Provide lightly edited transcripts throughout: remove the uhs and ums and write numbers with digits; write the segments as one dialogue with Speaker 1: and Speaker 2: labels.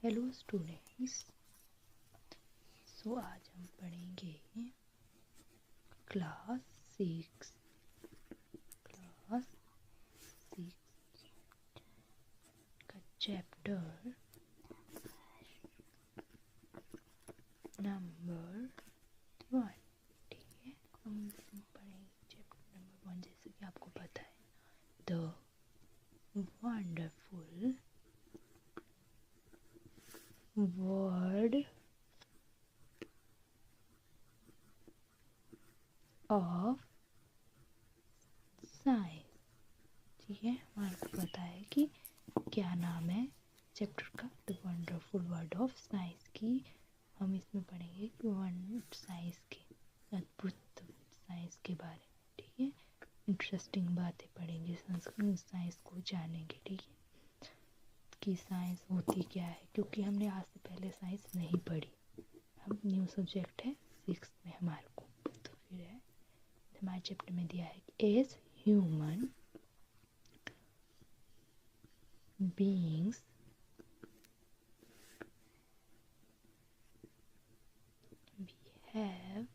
Speaker 1: Hello students, सो आज हम पढ़ेंगे क्लास सिक्स का चैप्टर नंबर 1। ठीक है, हम पढ़ेंगे चैप्टर नंबर 1। जैसे कि आपको पता है, the wonderful world of science. ठीक है, हमारे को पता है कि क्या नाम है चैप्टर का, the wonderful world of science की। हम इसमें पढ़ेंगे साइंस के अद्भुत साइंस के बारे में। ठीक है, इंटरेस्टिंग बातें पढ़ेंगे, साइंस को जानेंगे। ठीक है, कि साइंस होती क्या है, क्योंकि हमने आज से पहले साइंस नहीं पढ़ी। हम न्यू सब्जेक्ट है 6th में हमारे को। तो फिर है हमारे चैप्टर में दिया है कि as human beings we have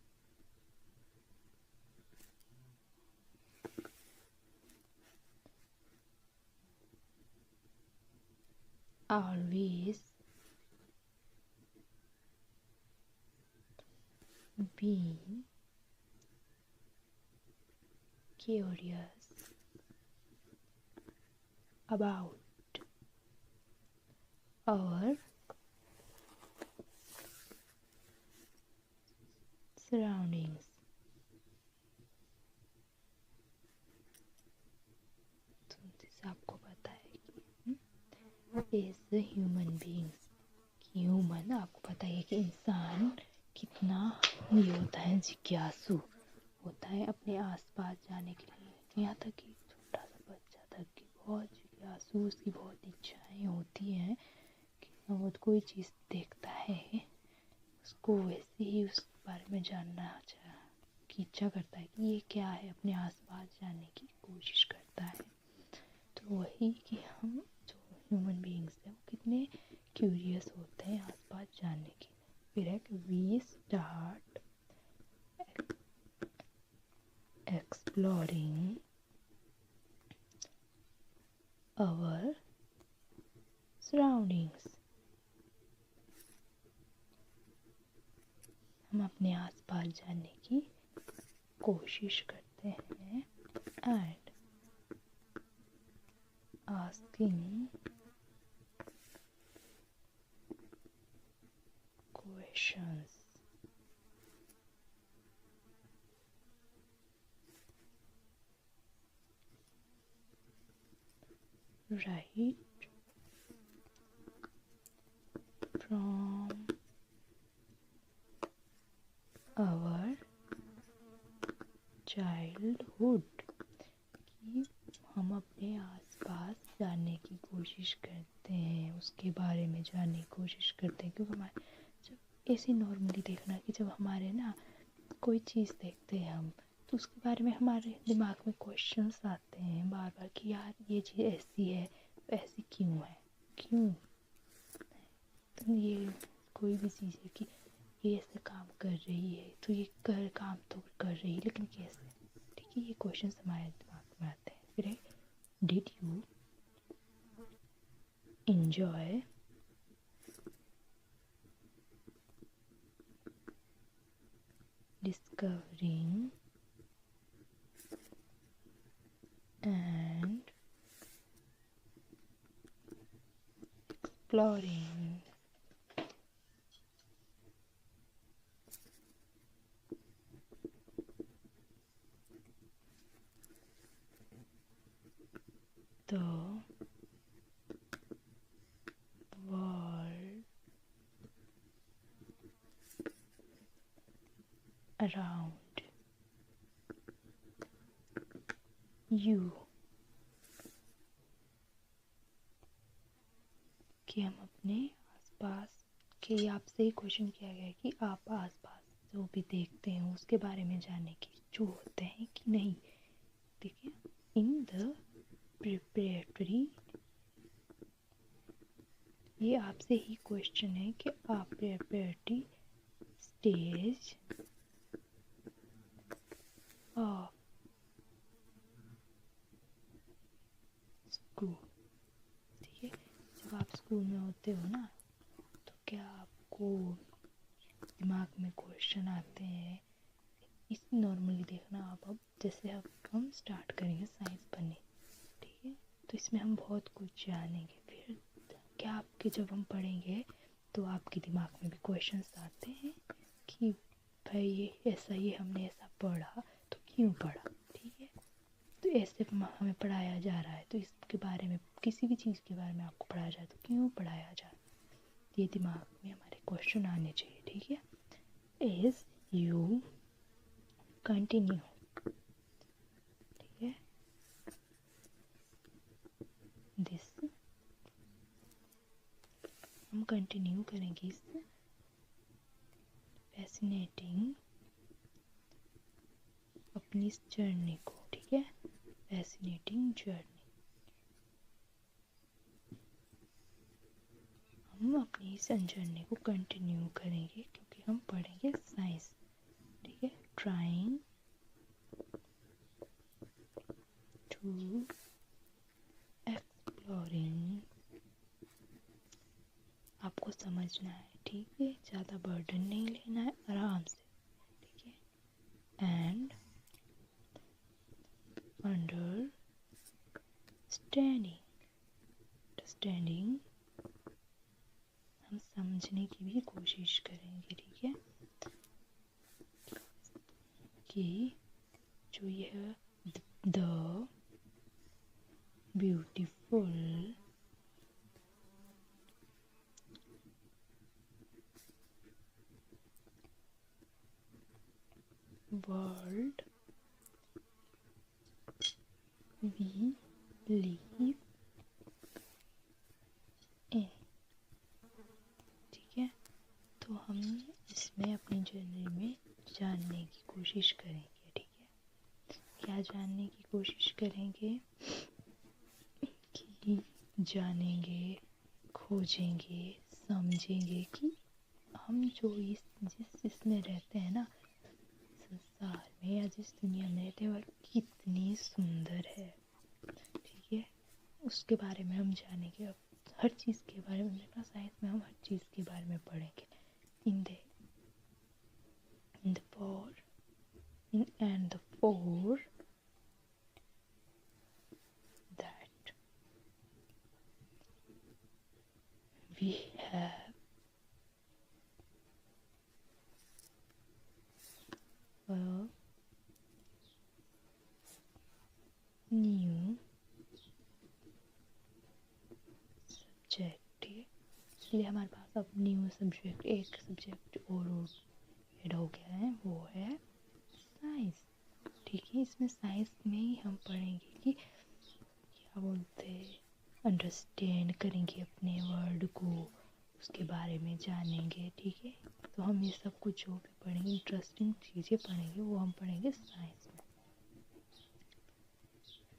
Speaker 1: always been curious about our surroundings. तो जैसे आपको पता है कि एज ह्यूमन बींग्स, ह्यूमन आपको पता है कि इंसान कितना ये होता है, जिज्ञासु होता है अपने आसपास जाने के लिए। यहाँ तक कि छोटा सा बच्चा तक कि बहुत जिज्ञासु, उसकी बहुत इच्छाएं होती हैं कि वो कोई चीज़ देखता है उसको वैसे ही उस बारे में जानना की इच्छा करता है कि ये क्या है, अपने आसपास जानने की कोशिश करता है। तो वही कि हम जो ह्यूमन बीइंग्स हैं वो कितने क्यूरियस होते हैं आसपास जानने के। फिर है कि we start exploring our surroundings. हम अपने आसपास जानने की कोशिश करते हैं and asking questions. Right from our childhood, कि हम अपने आसपास जानने की कोशिश करते हैं, उसके बारे में जानने की कोशिश करते हैं। क्योंकि हमारे जब ऐसे नॉर्मली देखना कि जब हमारे ना कोई चीज़ देखते हैं हम, तो उसके बारे में हमारे दिमाग में क्वेश्चंस आते हैं बार बार कि यार ये चीज़ ऐसी है, ऐसी क्यों है, क्यों। तो ये कोई भी चीज़ है कि ये ऐसे काम कर रही है, तो ये काम तो कर रही है, लेकिन कैसे। ठीक है, ये क्वेश्चंस हमारे दिमाग में आते हैं। फिर did you enjoy discovering and exploring the world around you। कि हम अपने आसपास के, आपसे ही क्वेश्चन किया गया है कि आप आसपास जो भी देखते हैं उसके बारे में जानने की जो होते हैं कि नहीं। देखिए, इन द preparatory ये आपसे ही क्वेश्चन है कि आप प्रेपरेटरी स्टेज ऑफ स्कूल, ठीक है। जब आप स्कूल में होते हो ना, तो क्या आपको दिमाग में क्वेश्चन आते हैं? इस नॉर्मली देखना आप, अब जैसे अब हम स्टार्ट करेंगे साइंस पढ़ने, ठीक है, तो इसमें हम बहुत कुछ जानेंगे। फिर क्या आपके जब हम पढ़ेंगे तो आपके दिमाग में भी क्वेश्चंस आते हैं कि भाई ये ऐसा, ये हमने ऐसा पढ़ा तो क्यों पढ़ा, ठीक है। तो ऐसे हमें पढ़ाया जा रहा है, तो इसके बारे में, किसी भी चीज़ के बारे में आपको पढ़ाया जाए तो क्यों पढ़ाया जा रहा है, ये दिमाग में हमारे क्वेश्चन आने चाहिए, ठीक है। एज यू कंटिन्यू, ठीक है, दिस, हम कंटिन्यू करेंगे इस फैसिनेटिंग अपनी इस जर्नी को, ठीक है, फैसिनेटिंग जर्नी। हम अपनी इस जर्नी को कंटिन्यू करेंगे क्योंकि हम पढ़ेंगे साइंस, ठीक है। ट्राइंग टू एक्सप्लोरिंग, आपको समझना है, ठीक है, ज़्यादा बर्डन नहीं लेना है, आराम से, ठीक है। एंड अंडरस्टैंडिंग, हम समझने की भी कोशिश करेंगे, ठीक है, कि जो यह the beautiful world we live in, ठीक है। तो हम इसमें अपनी जर्नी में जानने की कोशिश करेंगे, ठीक है। क्या जानने की कोशिश करेंगे? कि जानेंगे, खोजेंगे, समझेंगे कि हम जो जिस इसमें रहते हैं ना, संसार में या जिस दुनिया में रहते हैं, वह कितनी सुंदर है, ठीक है। उसके बारे में हम जानेंगे। अब हर चीज़ के बारे में देखना, साइंस में हम हर चीज़ के बारे में पढ़ेंगे। In the four and the four that we have a new subject, इसलिए हमारे पास अब न्यू सब्जेक्ट, एक सब्जेक्ट और ऐड हो गया है, वो है साइंस, ठीक है। इसमें साइंस में ही हम पढ़ेंगे कि क्या बोलते हैं, अंडरस्टैंड करेंगे अपने वर्ड को, उसके बारे में जानेंगे, ठीक है। तो हम ये सब कुछ जो भी पढ़ेंगे, इंटरेस्टिंग चीज़ें पढ़ेंगे, वो हम पढ़ेंगे साइंस में।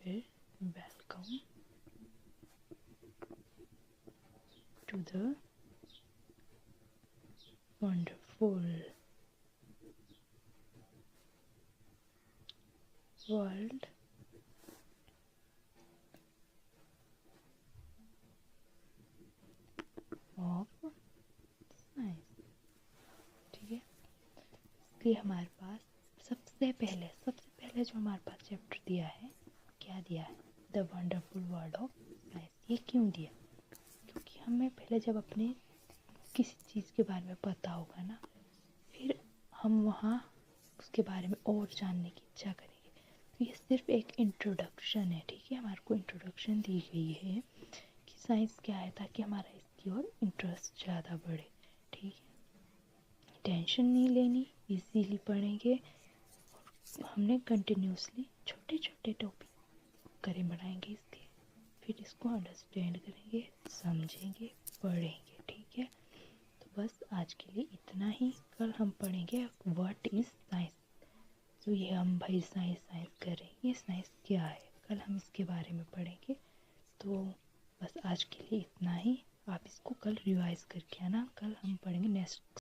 Speaker 1: फिर welcome to the wonderful world of science, ठीक है। इसलिए हमारे पास सबसे पहले जो हमारे पास चैप्टर दिया है, क्या दिया है? The wonderful world of science. ये क्यों दिया? क्योंकि हमें पहले जब अपने किसी चीज़ के बारे में पता होगा ना, फिर हम वहाँ उसके बारे में और जानने की इच्छा करेंगे। तो ये सिर्फ एक इंट्रोडक्शन है, ठीक है। हमारे को इंट्रोडक्शन दी गई है कि साइंस क्या है, ताकि हमारा इसकी ओर इंटरेस्ट ज़्यादा बढ़े, ठीक है। टेंशन नहीं लेनी, इजीली पढ़ेंगे, और हमने कंटिन्यूसली छोटे छोटे टॉपिक करें बनाएंगे इसके, फिर इसको अंडरस्टैंड करेंगे, समझेंगे, पढ़ेंगे, ठीक है। तो बस आज के लिए इतना ही। कल हम पढ़ेंगे व्हाट इज़ साइंस। तो ये हम भाई साइंस कर रहे हैं, ये साइंस क्या है, कल हम इसके बारे में पढ़ेंगे। तो बस आज के लिए इतना ही, आप इसको कल रिवाइज करके आना, कल हम पढ़ेंगे नेक्स्ट